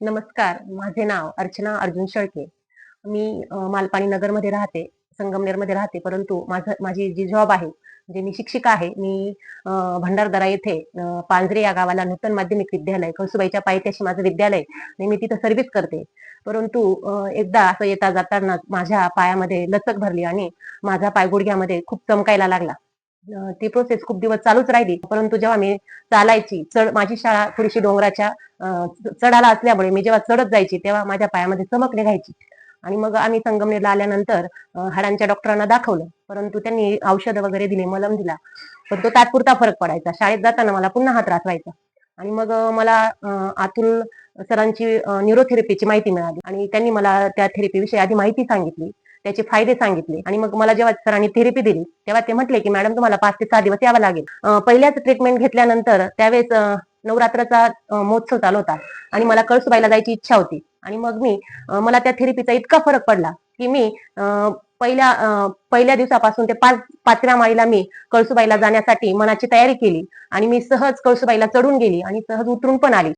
नमस्कार. माझे नाव अर्चना अर्जुन शेळके. मी मालपाणी नगरमध्ये राहते, संगमनेरमध्ये राहते. परंतु माझी जी जॉब आहे, म्हणजे मी शिक्षिका आहे. मी भंडारदरा येथे पांजरे या गावाला नूतन माध्यमिक विद्यालय, कळसुबाईच्या पायथ्याशी माझं विद्यालय आणि मी तिथं सर्व्हिस करते. परंतु एकदा असं येता जाताना माझ्या पायामध्ये लचक भरली आणि माझा पाय गुडघ्यामध्ये खूप चमकायला लागला. ती प्रोसेस खूप दिवस चालूच राहिली. परंतु जेव्हा मी चालायची, माझी शाळा थोडीशी डोंगराच्या चढाला असल्यामुळे मी जेव्हा चढत जायची, तेव्हा माझ्या पायामध्ये चमक निघायची. आणि मग आम्ही संगमनेरला आल्यानंतर हाडांच्या डॉक्टरांना दाखवलं. परंतु त्यांनी औषधं वगैरे दिली, मलम दिला. पण तो तात्पुरता फरक पडायचा. शाळेत जाताना मला पुन्हा हा त्रास व्हायचा. आणि मग मला अतुल सरांची न्यूरोथेरपीची माहिती मिळाली आणि त्यांनी मला त्या थेरपीविषयी आधी माहिती सांगितली. त्याचे फायदे सांगितले आणि मग मला जेव्हा सरांनी थेरपी दिली, तेव्हा ते म्हटले, की "मॅडम तुम्हाला 5 ते 6 दिवस यावं लागेल." पहिल्याच ट्रीटमेंट घेतल्यानंतर त्यावेळेस नवरात्राचा महोत्सव चालू होता आणि मला कळसुबाईला जायची इच्छा होती. आणि मग मला त्या थेरपीचा इतका फरक पडला, की मी पहिल्या दिवसापासून ते 5व्या माळीला मी कळसुबाईला जाण्यासाठी मनाची तयारी केली आणि मी सहज कळसुबाईला चढून गेली आणि सहज उतरून पण आली.